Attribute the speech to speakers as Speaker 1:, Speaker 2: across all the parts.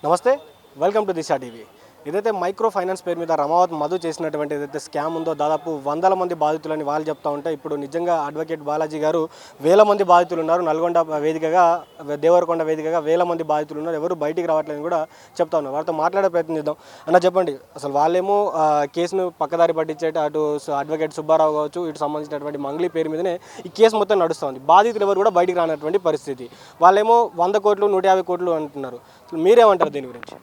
Speaker 1: నమస్తే, welcome to Disha TV. ఏదైతే micro finance పేరు మీద రమావత్ మధు చేసినటువంటి ఏదైతే స్కామ్ ఉందో దాదాపు 100 మంది బాధితులని వాళ్ళు చెప్తా ఉంటే ఇప్పుడు నిజంగా అడ్వకేట్ బాలాజీ గారు 1000 మంది బాధితులు ఉన్నారు. నల్గొండ వేదికగా దేవరకొండ వేదికగా 1000 మంది బాధితులు ఉన్నారు. ఎవరు బయటికి రావట్లేదని కూడా చెప్తా ఉన్నారు. వారితో మాట్లాడే ప్రయత్నం చేద్దాం. అన్న చెప్పండి, అసలు వాళ్ళేమో కేసును పక్కదారి పట్టించేట అటు అడ్వకేట్ సుబ్బారావు కావచ్చు, ఇటు సంబంధించినటువంటి మంగ్లీ పేరు మీదనే ఈ కేసు మొత్తం నడుస్తుంది. బాధితులు ఎవరు కూడా బయటికి రానటువంటి పరిస్థితి. వాళ్ళేమో 100 కోట్లు 150 కోట్లు అంటున్నారు. మీరేమంటారు దీని గురించి?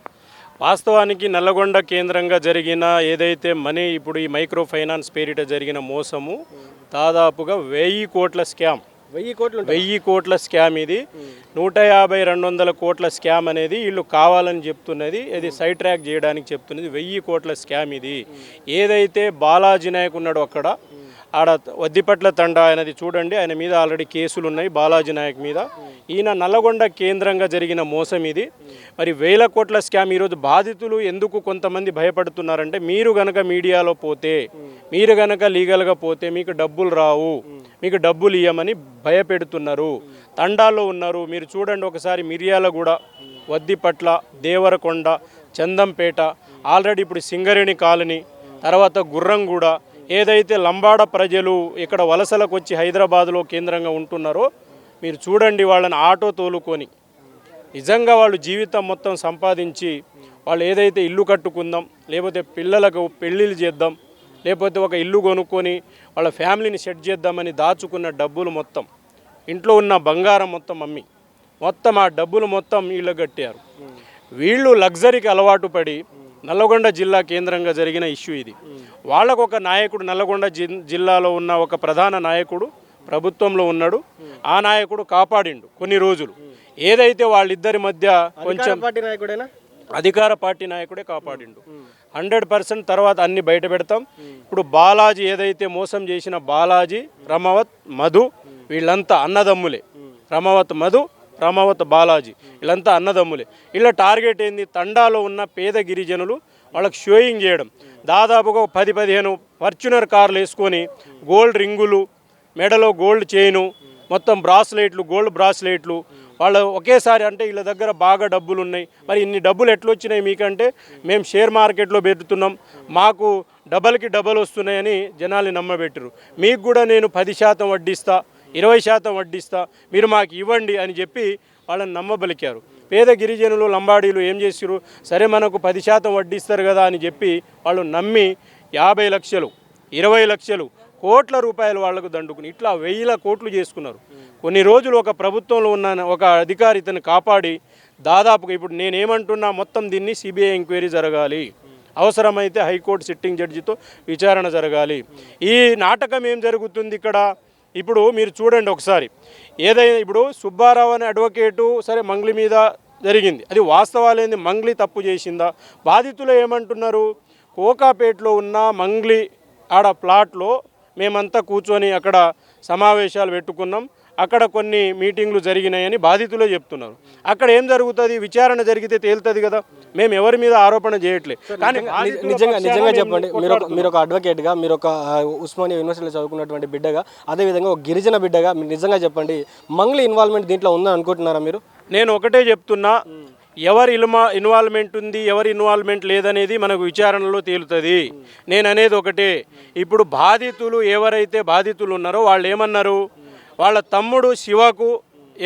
Speaker 2: వాస్తవానికి నల్లగొండ కేంద్రంగా జరిగిన ఏదైతే మనీ ఇప్పుడు ఈ మైక్రో ఫైనాన్స్ పేరిట జరిగిన మోసము దాదాపుగా 1000 కోట్ల స్కామ్. 1000 కోట్ల స్కామ్ ఇది. 150-200 కోట్ల స్కామ్ అనేది వీళ్ళు కావాలని చెప్తున్నది. ఇది సైడ్ ట్రాక్ చేయడానికి చెప్తున్నది. 1000 కోట్ల స్కామ్ ఇది. ఏదైతే బాలాజీ నాయక్ ఉన్నాడో అక్కడ ఆడ వద్దిపట్ల తండా అనేది చూడండి, ఆయన మీద ఆల్రెడీ కేసులు ఉన్నాయి బాలాజీ నాయక్ మీద. ఈయన నల్లగొండ కేంద్రంగా జరిగిన మోసం ఇది. మరి 1000 కోట్ల స్కామ్. ఈరోజు బాధితులు ఎందుకు కొంతమంది భయపడుతున్నారంటే, మీరు గనక మీడియాలో పోతే, మీరు గనక లీగల్గా పోతే మీకు డబ్బులు రావు, మీకు డబ్బులు ఇవ్వమని భయపెడుతున్నారు. తండాల్లో ఉన్నారు. మీరు చూడండి ఒకసారి, మిర్యాలగూడ, వద్దిపట్ల, దేవరకొండ, చందంపేట, ఆల్రెడీ ఇప్పుడు సింగరేణి కాలనీ, తర్వాత గుర్రంగూడ, ఏదైతే లంబాడ ప్రజలు ఇక్కడ వలసలకు వచ్చి హైదరాబాద్లో కేంద్రంగా ఉంటున్నారో మీరు చూడండి, వాళ్ళని ఆటో తోలుకొని నిజంగా వాళ్ళు జీవితం మొత్తం సంపాదించి వాళ్ళు ఏదైతే ఇల్లు కట్టుకుందాం, లేకపోతే పిల్లలకు పెళ్ళిళ్ళు చేద్దాం, లేకపోతే ఒక ఇల్లు కొనుక్కొని వాళ్ళ ఫ్యామిలీని సెట్ చేద్దామని దాచుకున్న డబ్బులు మొత్తం, ఇంట్లో ఉన్న బంగారం మొత్తం అమ్మి మొత్తం ఆ డబ్బులు మొత్తం వీళ్ళు కట్టారు. వీళ్ళు లగ్జరీకి అలవాటు పడి, నల్లగొండ జిల్లా కేంద్రంగా జరిగిన ఇష్యూ ఇది. వాళ్ళకు ఒక నాయకుడు, నల్లగొండ జిల్లాలో ఉన్న ఒక ప్రధాన నాయకుడు ప్రభుత్వంలో ఉన్నాడు. ఆ నాయకుడు కాపాడిండు కొన్ని రోజులు. ఏదైతే వాళ్ళిద్దరి మధ్య కొంచెం అధికార పార్టీ నాయకుడే కాపాడిండు. 100% తర్వాత అన్ని బయట పెడతాం. ఇప్పుడు బాలాజీ ఏదైతే మోసం చేసిన బాలాజీ, రమావత్ మధు, వీళ్ళంతా అన్నదమ్ములే. రమావత్ మధు, రమావత్ బాలాజీ, వీళ్ళంతా అన్నదమ్ములే. వీళ్ళ టార్గెట్ ఏంది? తండాలో ఉన్న పేద గిరిజనులు వాళ్ళకి షోయింగ్ చేయడం. దాదాపుగా 10-15 ఫార్చునర్ కార్లు వేసుకొని గోల్డ్ రింగులు, మెడలో గోల్డ్ చైను, మొత్తం బ్రాస్లెట్లు, గోల్డ్ బ్రాస్లెట్లు, వాళ్ళు ఒకేసారి. అంటే వీళ్ళ దగ్గర బాగా డబ్బులు ఉన్నాయి. మరి ఇన్ని డబ్బులు ఎట్లా వచ్చినాయి మీకంటే, మేము షేర్ మార్కెట్లో పెడుతున్నాం, మాకు డబల్కి డబల్ వస్తున్నాయని జనాల్ని నమ్మబెట్టరు. మీకు కూడా నేను 10% వడ్డిస్తా, 20% వడ్డిస్తా, మీరు మాకు ఇవ్వండి అని చెప్పి వాళ్ళని నమ్మబలికారు. పేద గిరిజనులు, లంబాడీలు ఏం చేసారు? సరే మనకు 10% వడ్డిస్తారు కదా అని చెప్పి వాళ్ళు నమ్మి 50 లక్షలు, 20 లక్షలు, కోట్ల రూపాయలు వాళ్లకు దండుకుని ఇట్లా 1000 కోట్లు చేసుకున్నారు. కొన్ని రోజులు ఒక ప్రభుత్వంలో ఉన్న ఒక అధికారి ఇతను కాపాడి, దాదాపుగా ఇప్పుడు నేనేమంటున్నా, మొత్తం దీన్ని సిబిఐ ఎంక్వైరీ జరగాలి, అవసరమైతే హైకోర్టు సిట్టింగ్ జడ్జితో విచారణ జరగాలి. ఈ నాటకం ఏం జరుగుతుంది ఇక్కడ? ఇప్పుడు మీరు చూడండి ఒకసారి, ఏదైనా ఇప్పుడు సుబ్బారావు అనే అడ్వకేటు సరే మంగ్లీ మీద జరిగింది, అది వాస్తవాలేంది? మంగ్లీ తప్పు చేసిందా? బాధితులు ఏమంటున్నారు? కోకాపేటలో ఉన్న మంగ్లీ ఆడ ప్లాట్లో మేమంతా కూర్చొని అక్కడ సమావేశాలు పెట్టుకున్నాం, అక్కడ కొన్ని మీటింగ్లు జరిగినాయని బాధితులే చెప్తున్నారు. అక్కడ ఏం జరుగుతుంది? విచారణ జరిగితే తేలుతుంది కదా. మేము ఎవరి మీద ఆరోపణ చేయట్లేదు. కానీ
Speaker 1: నిజంగా చెప్పండి, మీరు ఒక అడ్వకేట్గా, మీరు ఒక ఉస్మానియా యూనివర్సిటీలో చదువుకున్నటువంటి బిడ్డగా, అదేవిధంగా ఒక గిరిజన బిడ్డగా మీరు నిజంగా చెప్పండి, మంగ్లీ ఇన్వాల్వ్మెంట్ దీంట్లో ఉందని అనుకుంటున్నారా మీరు?
Speaker 2: నేను ఒకటే చెప్తున్నా, ఎవరి ఇన్వాల్వ్మెంట్ ఉంది, ఎవరి ఇన్వాల్వ్మెంట్ లేదనేది మనకు విచారణలో తేలుతుంది. నేను అనేది ఒకటే, ఇప్పుడు బాధితులు ఎవరైతే బాధితులు ఉన్నారో వాళ్ళు ఏమన్నారు? వాళ్ళ తమ్ముడు శివకు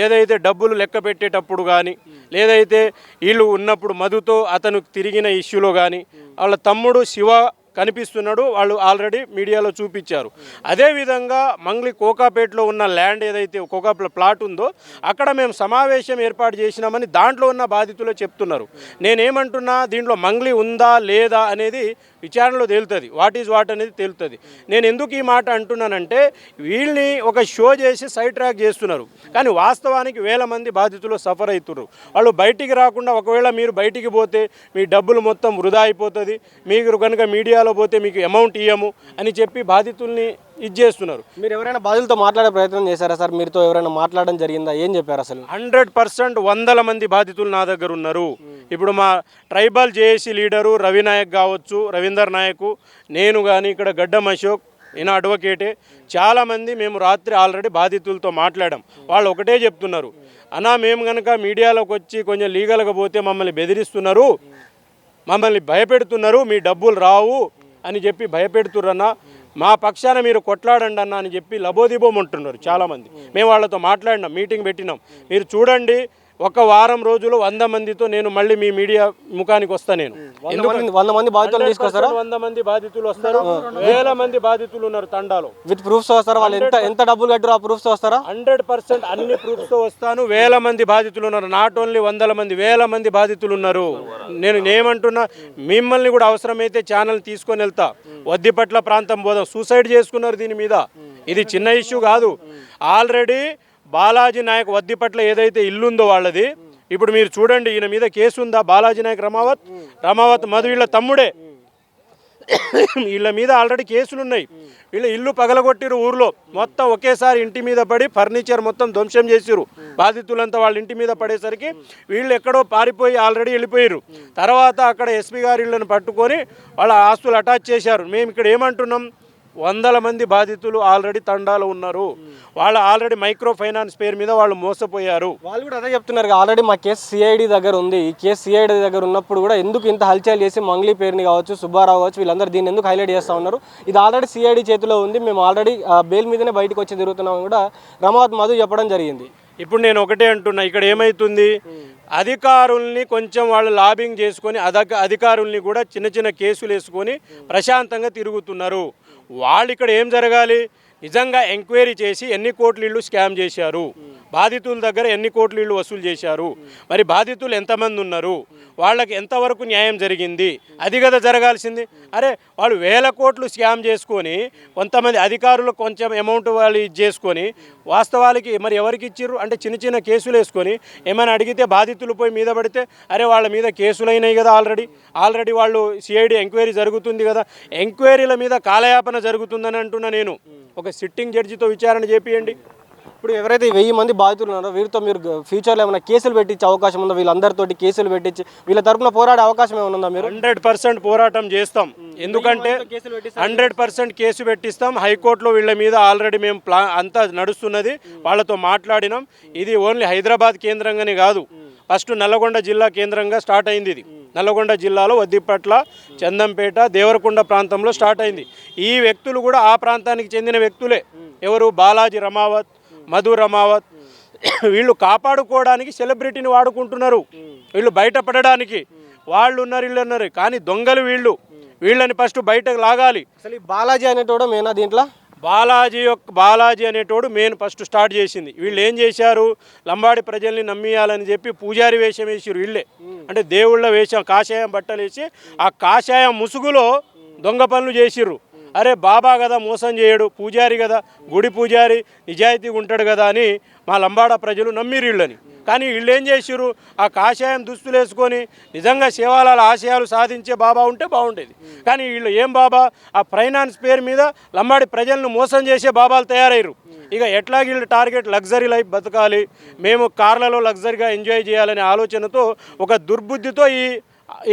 Speaker 2: ఏదైతే డబ్బులు లెక్క పెట్టేటప్పుడు కానీ, లేదైతే వీళ్ళు ఉన్నప్పుడు మధుతో అతను తిరిగిన ఇష్యూలో కానీ వాళ్ళ తమ్ముడు శివ కనిపిస్తున్నాడు, వాళ్ళు ఆల్రెడీ మీడియాలో చూపించారు. అదేవిధంగా మంగ్లీ కోకాపేటలో ఉన్న ల్యాండ్ ఏదైతే ప్లాట్ ఉందో అక్కడ మేము సమావేశం ఏర్పాటు చేసినామని దాంట్లో ఉన్న బాధితులు చెప్తున్నారు. నేనేమంటున్నా, దీంట్లో మంగ్లీ ఉందా లేదా అనేది విచారణలో తేలుతుంది. వాట్ ఈజ్ వాట్ అనేది తేలుతుంది. నేను ఎందుకు ఈ మాట అంటున్నానంటే, వీళ్ళని ఒక షో చేసి సైడ్ ట్రాక్ చేస్తున్నారు, కానీ వాస్తవానికి 1000 మంది బాధితులు సఫర్ అవుతున్నారు. వాళ్ళు బయటికి రాకుండా, ఒకవేళ మీరు బయటికి పోతే మీ డబ్బులు మొత్తం వృధా అయిపోతుంది, మీరు కనుక మీడియాలో పోతే మీకు అమౌంట్ ఇవ్వము అని చెప్పి బాధితుల్ని చేస్తున్నారు.
Speaker 1: మీరు ఎవరైనా బాధితులతో మాట్లాడే ప్రయత్నం చేశారా సార్? మీరుతో ఎవరైనా మాట్లాడడం జరిగిందా? ఏం చెప్పారు అసలు?
Speaker 2: 100% 100 మంది బాధితులు నా దగ్గర ఉన్నారు. ఇప్పుడు మా tribal JAC leader Ravi Nayak కావచ్చు, రవీందర్ నాయక్, నేను కానీ, ఇక్కడ గడ్డం అశోక్, ఈయన అడ్వకేటే. చాలామంది మేము రాత్రి ఆల్రెడీ బాధితులతో మాట్లాడాం. వాళ్ళు ఒకటే చెప్తున్నారు, అన్నా మేము కనుక మీడియాలోకి వచ్చి కొంచెం లీగల్గా పోతే మమ్మల్ని బెదిరిస్తున్నారు, మమ్మల్ని భయపెడుతున్నారు, మీ డబ్బులు రావు అని చెప్పి భయపెడుతుర్రన్నా, మా పక్షాన మీరు కొట్లాడండి అన్న అని చెప్పి లబోదిబోం అంటున్నారు చాలామంది. మేము వాళ్ళతో మాట్లాడినాం, మీటింగ్ పెట్టినాం. మీరు చూడండి, ఒక వారం రోజులు 100 మందితో నేను మళ్ళీ మీ మీడియా ముఖానికి వస్తాను. నేను
Speaker 1: 100 మంది బాధితులు తీసుకొస్తారా?
Speaker 2: 100 మంది బాధితులు వస్తారు, వేల మంది బాధితులు ఉన్నారు తండాలో.
Speaker 1: విత్ ప్రూఫ్స్ వస్తారా? వాళ్ళు ఎంత డబ్బులు కట్టారు ఆ ప్రూఫ్స్ వస్తారా?
Speaker 2: 100% అన్ని ప్రూఫ్స్తో వస్తాను. వేల మంది బాధితులు ఉన్నారు, నాట్ ఓన్లీ 100 మంది, వేల మంది బాధితులు ఉన్నారు. నేను ఏమంటున్నా, మిమ్మల్ని కూడా అవసరమైతే ఛానల్ తీసుకొని వెళ్తా. వద్దిపట్ల ప్రాంతం పోదాం, సూసైడ్ చేసుకున్నారు దీని మీద. ఇది చిన్న ఇష్యూ కాదు. ఆల్రెడీ బాలాజీ నాయక్ వద్దిపట్ల ఏదైతే ఇల్లుందో వాళ్ళది, ఇప్పుడు మీరు చూడండి, ఈయన మీద కేసు ఉందా? బాలాజీ నాయక్ రమావత్ మధు వీళ్ళ తమ్ముడే. వీళ్ళ మీద ఆల్రెడీ కేసులు ఉన్నాయి. వీళ్ళ ఇల్లు పగలగొట్టిరు, ఊర్లో మొత్తం ఒకేసారి ఇంటి మీద పడి ఫర్నిచర్ మొత్తం ధ్వంసం చేసిరు. బాధితులంతా వాళ్ళ ఇంటి మీద పడేసరికి వీళ్ళు ఎక్కడో పారిపోయి ఆల్రెడీ వెళ్ళిపోయారు. తర్వాత అక్కడ ఎస్పీ గారి ఇళ్ళని పట్టుకొని వాళ్ళ ఆస్తులు అటాచ్ చేశారు. మేము ఇక్కడ ఏమంటున్నాం, 100 మంది బాధితులు ఆల్రెడీ తండాలో ఉన్నారు. వాళ్ళు ఆల్రెడీ మైక్రో ఫైనాన్స్ పేరు మీద వాళ్ళు మోసపోయారు.
Speaker 1: వాళ్ళు కూడా అదే చెప్తున్నారు, ఆల్రెడీ మా కేసు సిఐడి దగ్గర ఉంది. ఈ కేసు సిఐడి దగ్గర ఉన్నప్పుడు కూడా ఎందుకు ఇంత హల్చల్ చేసి మంగ్లీ పేరుని కావచ్చు, సుబ్బారావు కావచ్చు, వీళ్ళందరూ దీన్ని ఎందుకు హైలైట్ చేస్తూ ఉన్నారు? ఇది ఆల్రెడీ సిఐడి చేతిలో ఉంది, మేము ఆల్రెడీ బెయిల్ మీదనే బయటకు వచ్చి తిరుగుతున్నాం కూడా రమావత్ మధు చెప్పడం జరిగింది.
Speaker 2: ఇప్పుడు నేను ఒకటే అంటున్నా, ఇక్కడ ఏమవుతుంది, అధికారుల్ని కొంచెం వాళ్ళు లాబింగ్ చేసుకొని అధికారుల్ని కూడా చిన్న చిన్న కేసులు వేసుకొని ప్రశాంతంగా తిరుగుతున్నారు. వాళ్ళు ఇక్కడ ఏం జరగాలి, నిజంగా ఎంక్వైరీ చేసి ఎన్ని కోట్ల ఇళ్ళు స్కామ్ చేశారు, బాధితుల దగ్గర ఎన్ని కోట్ల ఇళ్ళు వసూలు చేశారు, మరి బాధితులు ఎంతమంది ఉన్నారు, వాళ్ళకి ఎంతవరకు న్యాయం జరిగింది, అది కదా జరగాల్సింది. అరే వాళ్ళు 1000 కోట్లు స్కామ్ చేసుకొని కొంతమంది అధికారులు కొంచెం అమౌంట్ వాళ్ళు ఇది చేసుకొని వాస్తవాలకి మరి ఎవరికి ఇచ్చిర్రు అంటే చిన్న చిన్న కేసులు వేసుకొని ఏమైనా అడిగితే బాధితులు పోయి మీద పడితే అరే వాళ్ళ మీద కేసులు అయినాయి కదా, ఆల్రెడీ వాళ్ళు సిఐడి ఎంక్వైరీ జరుగుతుంది కదా, ఎంక్వైరీల మీద కాలయాపన జరుగుతుందని అంటున్నా నేను. ఒక సిట్టింగ్ జడ్జితో విచారణ చేపియండి.
Speaker 1: ఇప్పుడు ఎవరైతే 1000 మంది బాధితులు ఉన్నారో వీరితో మీరు ఫ్యూచర్లో ఏమైనా కేసులు పెట్టించే అవకాశం ఉందో? వీళ్ళందరితోటి కేసులు పెట్టించి వీళ్ళ తరపున పోరాడే అవకాశం ఏమైనా ఉందా? మీరు
Speaker 2: 100% పోరాటం చేస్తాం. ఎందుకంటే 100% కేసు పెట్టిస్తాం. హైకోర్టులో వీళ్ళ మీద ఆల్రెడీ మేము అంతా నడుస్తున్నది, వాళ్ళతో మాట్లాడినాం. ఇది ఓన్లీ హైదరాబాద్ కేంద్రంగానే కాదు, ఫస్ట్ నల్లగొండ జిల్లా కేంద్రంగా స్టార్ట్ అయింది. ఇది నల్లగొండ జిల్లాలో వద్దిపట్ల, చందంపేట, దేవరకొండ ప్రాంతంలో స్టార్ట్ అయింది. ఈ వ్యక్తులు కూడా ఆ ప్రాంతానికి చెందిన వ్యక్తులే. ఎవరు? బాలాజీ రమావత్, మధు రమావత్. వీళ్ళు కాపాడుకోవడానికి సెలబ్రిటీని వాడుకుంటున్నారు, వీళ్ళు బయటపడడానికి. వాళ్ళు ఉన్నారు, వీళ్ళు ఉన్నారు, కానీ దొంగలు వీళ్ళని ఫస్ట్ బయటకు లాగాలి.
Speaker 1: అసలు ఈ బాలాజీ అనేటోడు మేనా దీంట్లో?
Speaker 2: బాలాజీ అనేటోడు మెయిన్ ఫస్ట్ స్టార్ట్ చేసింది. వీళ్ళు ఏం చేశారు, లంబాడి ప్రజల్ని నమ్మియాలని చెప్పి పూజారి వేషం వేసారు వీళ్ళే. అంటే దేవుళ్ళ వేషం, కాషాయం బట్టలు వేసి ఆ కాషాయం ముసుగులో దొంగ పనులు చేసిర్రు. అరే బాబా కదా, మోసం చేయడు, పూజారి కదా, గుడి పూజారి నిజాయితీగా ఉంటాడు కదా అని మా లంబాడ ప్రజలు నమ్మిరు వీళ్ళని. కానీ వీళ్ళు ఏం చేసిర్రు, ఆ కాషాయం దుస్తులు వేసుకొని నిజంగా శివాలయాల ఆశయాలు సాధించే బాబా ఉంటే బాగుండేది. కానీ వీళ్ళు ఏం బాబా, ఆ ఫైనాన్స్ పేరు మీద లంబాడి ప్రజలను మోసం చేసే బాబాలు తయారయ్యారు. ఇక ఎట్లా వీళ్ళు టార్గెట్ లగ్జరీ లైఫ్ బతకాలి, మేము కార్లలో లగ్జరీగా ఎంజాయ్ చేయాలనే ఆలోచనతో ఒక దుర్బుద్ధితో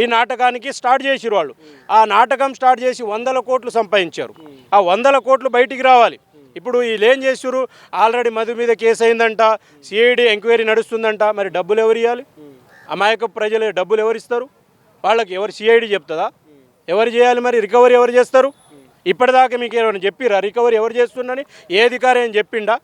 Speaker 2: ఈ నాటకానికి స్టార్ట్ చేసిరు వాళ్ళు. ఆ నాటకం స్టార్ట్ చేసి 100 కోట్లు సంపాదించారు. ఆ 100 కోట్లు బయటికి రావాలి. ఇప్పుడు వీళ్ళు ఏం చేస్తున్నారు, ఆల్రెడీ మధు మీద కేసు అయిందంట, సిఐడి ఎంక్వైరీ నడుస్తుందంట. మరి డబ్బులు ఎవరు ఇవ్వాలి? అమాయక ప్రజలు డబ్బులు ఎవరు ఇస్తారు? వాళ్ళకి ఎవరు సిఐడి చెప్తుందా? ఎవరు చేయాలి? మరి రికవరీ ఎవరు చేస్తారు? ఇప్పటిదాకా మీకు ఏమైనా చెప్పిరా రికవరీ ఎవరు చేస్తుందని? ఏ అధికారి అని చెప్పిండా?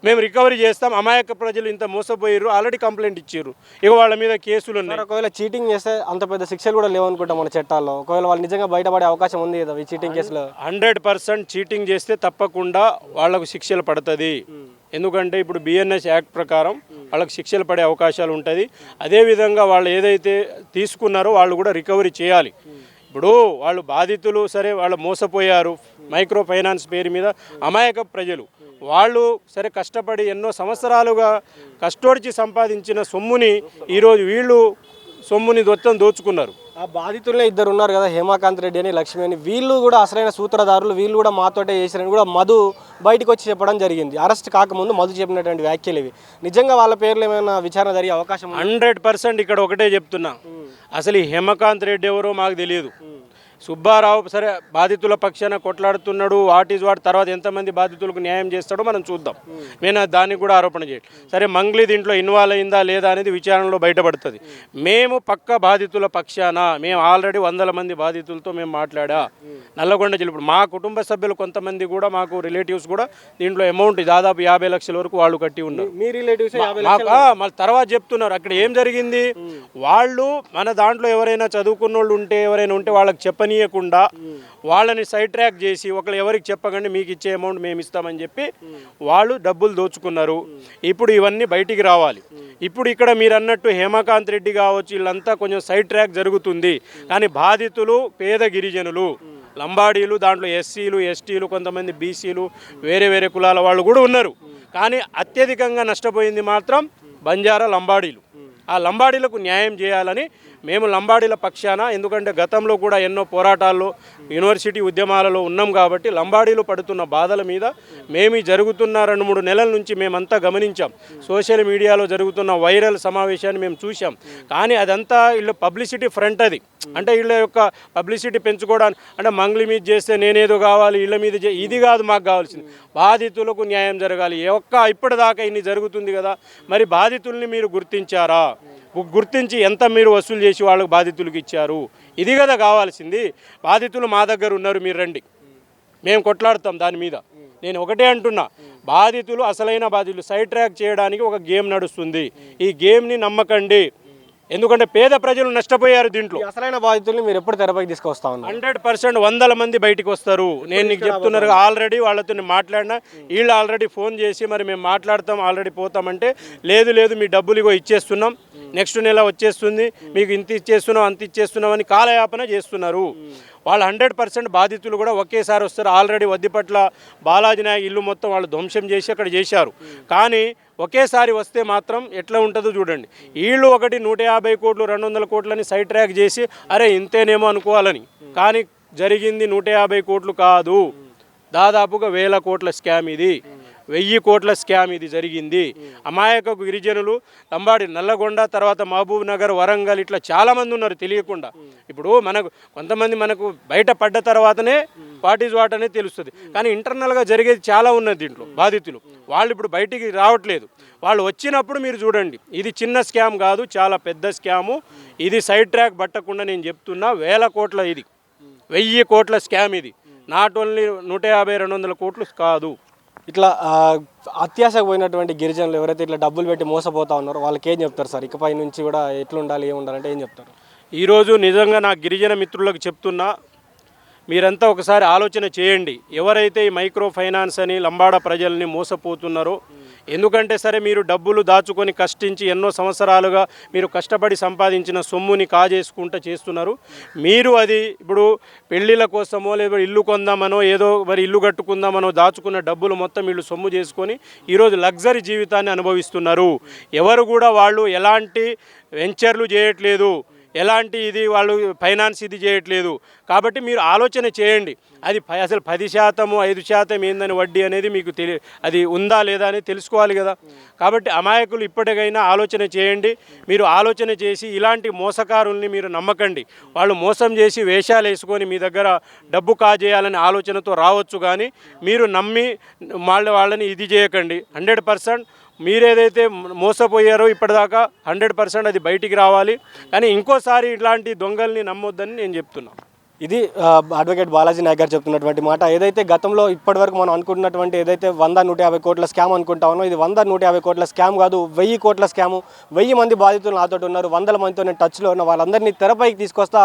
Speaker 2: మేము రికవరీ చేస్తాం, అమాయక ప్రజలు ఇంత మోసపోయారు, ఆల్రెడీ కంప్లైంట్ ఇచ్చారు, ఇక వాళ్ళ మీద కేసులు ఉన్నాయి.
Speaker 1: ఒకవేళ చీటింగ్ చేస్తే అంత పెద్ద శిక్షలు కూడా లేవనుకుంటాం మన చట్టాల్లో. ఒకవేళ వాళ్ళు నిజంగా బయటపడే అవకాశం ఉంది కదా ఈ చీటింగ్ కేసులో?
Speaker 2: 100% చీటింగ్ చేస్తే తప్పకుండా వాళ్లకు శిక్షలు పడుతుంది. ఎందుకంటే ఇప్పుడు బిఎన్ఎస్ యాక్ట్ ప్రకారం వాళ్ళకి శిక్షలు పడే అవకాశాలు ఉంటుంది. అదేవిధంగా వాళ్ళు ఏదైతే తీసుకున్నారో వాళ్ళు కూడా రికవరీ చేయాలి. ఇప్పుడు వాళ్ళు బాధితులు సరే, వాళ్ళు మోసపోయారు మైక్రో ఫైనాన్స్ పేరు మీద, అమాయక ప్రజలు వాళ్ళు సరే కష్టపడి ఎన్నో సంవత్సరాలుగా కష్టోడిచి సంపాదించిన సొమ్ముని ఈరోజు వీళ్ళు సొమ్ముని మొత్తం దోచుకున్నారు.
Speaker 1: ఆ బాధితులనే 2 ఉన్నారు కదా, హేమాకాంత్ రెడ్డి అని, లక్ష్మి అని. వీళ్ళు కూడా అసలైన సూత్రధారులు, వీళ్ళు కూడా మాతోటే చేసిరని కూడా మధు బయటకు వచ్చి చెప్పడం జరిగింది. అరెస్ట్ కాకముందు మధు చెప్పినటువంటి వ్యాఖ్యలు ఇవి. నిజంగా వాళ్ళ పేర్లు ఏమైనా విచారణ జరిగే అవకాశం?
Speaker 2: 100% ఇక్కడ ఒకటే చెప్తున్నా, అసలు ఈ హేమకాంత్ రెడ్డి ఎవరో మాకు తెలియదు. సుబ్బారావు సరే బాధితుల పక్షాన కొట్లాడుతున్నాడు, వాట్ ఈజ్ వాట్, తర్వాత ఎంతమంది బాధితులకు న్యాయం చేస్తాడో మనం చూద్దాం. నేను దానికి కూడా ఆరోపణ చేయను. సరే మంగ్లీ దీంట్లో ఇన్వాల్వ్ అయిందా లేదా అనేది విచారణలో బయటపడుతుంది. మేము పక్క బాధితుల పక్షాన మేము ఆల్రెడీ 100 మంది బాధితులతో మేము మాట్లాడా. నల్లగొండ జిల్లా ఇప్పుడు మా కుటుంబ సభ్యులు కొంతమంది కూడా మాకు రిలేటివ్స్ కూడా దీంట్లో అమౌంట్ దాదాపు 50 లక్షల వరకు వాళ్ళు కట్టి ఉన్నారు.
Speaker 1: మీ రిలేటివ్స్
Speaker 2: మళ్ళీ తర్వాత చెప్తున్నారు అక్కడ ఏం జరిగింది. వాళ్ళు మన దాంట్లో ఎవరైనా చదువుకున్న వాళ్ళు ఉంటే ఎవరైనా ఉంటే వాళ్ళకి చెప్పనీయకుండా వాళ్ళని సైడ్ ట్రాక్ చేసి ఒకళ్ళు ఎవరికి చెప్పకండి మీకు ఇచ్చే అమౌంట్ మేము ఇస్తామని చెప్పి వాళ్ళు డబ్బులు దోచుకున్నారు. ఇప్పుడు ఇవన్నీ బయటికి రావాలి. ఇప్పుడు ఇక్కడ మీరు అన్నట్టు హేమకాంత్ రెడ్డి కావచ్చు వీళ్ళంతా కొంచెం సైడ్ ట్రాక్ జరుగుతుంది. కానీ బాధితులు పేద గిరిజనులు, లంబాడీలు, దాంట్లో ఎస్సీలు, ఎస్టీలు, కొంతమంది బీసీలు, వేరే వేరే కులాల వాళ్ళు కూడా ఉన్నారు. కానీ అత్యధికంగా నష్టపోయింది మాత్రం బంజారా లంబాడీలు. ఆ లంబాడీలకు న్యాయం చేయాలని మేము లంబాడీల పక్షాన, ఎందుకంటే గతంలో కూడా ఎన్నో పోరాటాల్లో యూనివర్సిటీ ఉద్యమాలలో ఉన్నాం కాబట్టి లంబాడీలు పడుతున్న బాధల మీద మేము జరుగుతున్న 2-3 నెలల నుంచి మేమంతా గమనించాం. సోషల్ మీడియాలో జరుగుతున్న వైరల్ సమావేశాన్ని మేము చూసాం. కానీ అదంతా వీళ్ళ పబ్లిసిటీ ఫ్రంట్ అది. అంటే వీళ్ళ యొక్క పబ్లిసిటీ పెంచుకోవడానికి, అంటే మంగ్లీ మీద చేస్తే నేనేదో కావాలి వీళ్ళ మీద ఇది కాదు మాకు కావాల్సింది. బాధితులకు న్యాయం జరగాలి. ఇప్పటిదాకా ఇన్ని జరుగుతుంది కదా, మరి బాధితుల్ని మీరు గుర్తించారా? గుర్తించి ఎంత మీరు వసూలు చేసి వాళ్ళకు బాధితులకు ఇచ్చారు? ఇది కదా కావాల్సింది. బాధితులు మా దగ్గర ఉన్నారు, మీరు రండి, మేము కొట్లాడతాం దాని మీద. నేను ఒకటే అంటున్నా, బాధితులు అసలైన బాధితులు సైడ్ ట్రాక్ చేయడానికి ఒక గేమ్ నడుస్తుంది. ఈ గేమ్ని నమ్మకండి. ఎందుకంటే పేద ప్రజలు నష్టపోయారు దీంట్లో.
Speaker 1: అసలైన బాధితుల్ని మీరు ఎప్పుడు తెరపైకి తీసుకొస్తా ఉన్నారు?
Speaker 2: 100% 100 మంది బయటికి వస్తారు. నేను నీకు చెప్తున్నారు, ఆల్రెడీ వాళ్ళతో మాట్లాడినా. వీళ్ళు ఆల్రెడీ ఫోన్ చేసి మరి మేము మాట్లాడతాం ఆల్రెడీ పోతామంటే, లేదు మీ డబ్బులు ఇగో ఇచ్చేస్తున్నాం, నెక్స్ట్ నెల వచ్చేస్తుంది, మీకు ఇంత ఇచ్చేస్తున్నాం అంత ఇచ్చేస్తున్నాం అని కాలయాపన చేస్తున్నారు. వాళ్ళు 100% బాధితులు కూడా ఒకేసారి వస్తారు. ఆల్రెడీ వద్దిపట్ల బాలాజీ నాయక్ ఇల్లు మొత్తం వాళ్ళు ధ్వంసం చేసి అక్కడ చేశారు. కానీ ఒకేసారి వస్తే మాత్రం ఎట్లా ఉంటుందో చూడండి. వీళ్ళు ఒకటి 150 కోట్లు 200 కోట్లని సైడ్ ట్రాక్ చేసి అరే ఇంతేనేమో అనుకోవాలని. కానీ జరిగింది 150 కోట్లు కాదు, దాదాపుగా 1000 కోట్ల స్కామ్ ఇది. 1000 కోట్ల స్కామ్ ఇది జరిగింది. అమాయక గిరిజనులు లంబాడి, నల్లగొండ, తర్వాత మహబూబ్ నగర్, వరంగల్ ఇట్లా చాలామంది ఉన్నారు తెలియకుండా. ఇప్పుడు కొంతమంది మనకు బయట పడ్డ తర్వాతనే వాట్ ఈజ్ వాట్ అనేది తెలుస్తుంది. కానీ ఇంటర్నల్గా జరిగేది చాలా ఉన్నది దీంట్లో. బాధితులు వాళ్ళు ఇప్పుడు బయటికి రావట్లేదు. వాళ్ళు వచ్చినప్పుడు మీరు చూడండి, ఇది చిన్న స్కామ్ కాదు, చాలా పెద్ద స్కాము. ఇది సైడ్ ట్రాక్ పట్టకుండా నేను చెప్తున్నా 1000 కోట్ల, ఇది 1000 కోట్ల స్కామ్. ఇది నాట్ ఓన్లీ 150-200 కోట్లు కాదు.
Speaker 1: ఇట్లా అత్యాశకు పోయినటువంటి గిరిజనులు ఎవరైతే ఇట్లా డబ్బులు పెట్టి మోసపోతా ఉన్నారో వాళ్ళకి ఏం చెప్తారు సార్? ఇకపై నుంచి కూడా ఎట్లుండాలి, ఏముండాలంటే ఏం చెప్తారు?
Speaker 2: ఈరోజు నిజంగా నా గిరిజన మిత్రులకు చెప్తున్నా, మీరంతా ఒకసారి ఆలోచన చేయండి. ఎవరైతే ఈ మైక్రో ఫైనాన్స్ అని లంబాడ ప్రజల్ని మోసపోతున్నారో, ఎందుకంటే సరే మీరు డబ్బులు దాచుకొని కష్టించి ఎన్నో సంవత్సరాలుగా మీరు కష్టపడి సంపాదించిన సొమ్ముని కాజేసుకుంటూ చేస్తున్నారు. మీరు అది ఇప్పుడు పెళ్ళిళ్ళ కోసమో లేదా ఇల్లు కొందామనో ఏదో మరి ఇల్లు కట్టుకుందామనో దాచుకున్న డబ్బులు మొత్తం వీళ్ళు సొమ్ము చేసుకొని ఈరోజు లగ్జరీ జీవితాన్ని అనుభవిస్తున్నారు. ఎవరు కూడా వాళ్ళు ఎలాంటి వెంచర్లు చేయట్లేదు, ఎలాంటి ఇది వాళ్ళు ఫైనాన్స్ ఇది చేయట్లేదు. కాబట్టి మీరు ఆలోచన చేయండి. అది అసలు 10%, 5% ఏందని వడ్డీ అనేది మీకు అది ఉందా లేదా అని తెలుసుకోవాలి కదా. కాబట్టి అమాయకులు ఇప్పటికైనా ఆలోచన చేయండి. మీరు ఆలోచన చేసి ఇలాంటి మోసకారుల్ని మీరు నమ్మకండి. వాళ్ళు మోసం చేసి వేషాలు వేసుకొని మీ దగ్గర డబ్బు కాజేయాలనే ఆలోచనతో రావచ్చు. కానీ మీరు నమ్మి వాళ్ళని ఇది చేయకండి. 100% మీరేదైతే మోసపోయారో ఇప్పటిదాకా 100% అది బయటికి రావాలి. కానీ ఇంకోసారి ఇట్లాంటి దొంగల్ని నమ్మొద్దని నేను చెప్తున్నాను.
Speaker 1: ఇది అడ్వకేట్ బాలాజీ నాయక్ గారు చెప్తున్నటువంటి మాట. ఏదైతే గతంలో ఇప్పటివరకు మనం అనుకుంటున్నటువంటి ఏదైతే 100-150 కోట్ల స్కామ్ అనుకుంటా ఉన్నాం, ఇది 100-150 కోట్ల స్కామ్ కాదు, 1000 కోట్ల స్కాము. 1000 మంది బాధితులు నాతో ఉన్నారు, 100 మందితో నేను టచ్లో ఉన్న వాళ్ళందరినీ తెరపైకి తీసుకొస్తా.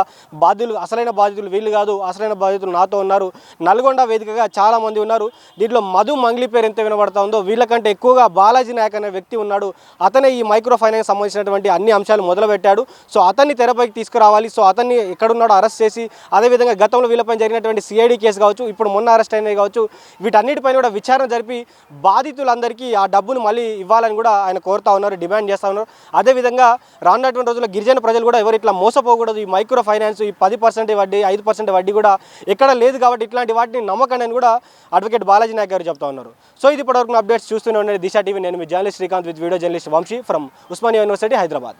Speaker 1: అసలైన బాధితులు వీళ్ళు కాదు, అసలైన బాధితులు నాతో ఉన్నారు. నల్గొండ వేదికగా చాలామంది ఉన్నారు. దీంట్లో మధు మంగ్లీ పేరు ఎంత వినబడతా ఉందో, వీళ్ళకంటే ఎక్కువగా బాలాజీ నాయక్ అనే వ్యక్తి ఉన్నాడు. అతనే ఈ మైక్రో ఫైనాన్స్ సంబంధించినటువంటి అన్ని అంశాలు మొదలుపెట్టాడు. సో అతన్ని తెరపైకి తీసుకురావాలి. సో అతన్ని ఎక్కడున్నాడో అరెస్ట్ చేసి, అదేవిధంగా గతంలో వీళ్ళపై జరిగినటువంటి సిఐడి కేసు కావచ్చు, ఇప్పుడు మొన్న అరెస్ట్ అయినవి కావచ్చు, వీటన్నిటిపైన కూడా విచారణ జరిపి బాధితులందరికీ ఆ డబ్బును మళ్ళీ ఇవ్వాలని కూడా ఆయన కోరుతా ఉన్నారు, డిమాండ్ చేస్తూ ఉన్నారు. అదేవిధంగా రానున్నటువంటి రోజుల్లో గిరిజన ప్రజలు కూడా ఎవరు ఇట్లా మోసపోకూడదు. ఈ మైక్రో ఫైనాన్స్, ఈ 10% వడ్డీ, 5% వడ్డీ కూడా ఎక్కడ లేదు కాబట్టి ఇట్లాంటి వాటిని నమ్మకండి అని కూడా అడ్వకేట్ బాలాజీ నాయక్ గారు చెప్తా ఉన్నారు. సో ఇది ఇప్పటివరకు అప్డేట్స్ చూస్తూనే ఉండండి దిశ టీవీ. నేను మీ journalist Srikanth with video journalist Vamsi from Osmania university, Hyderabad.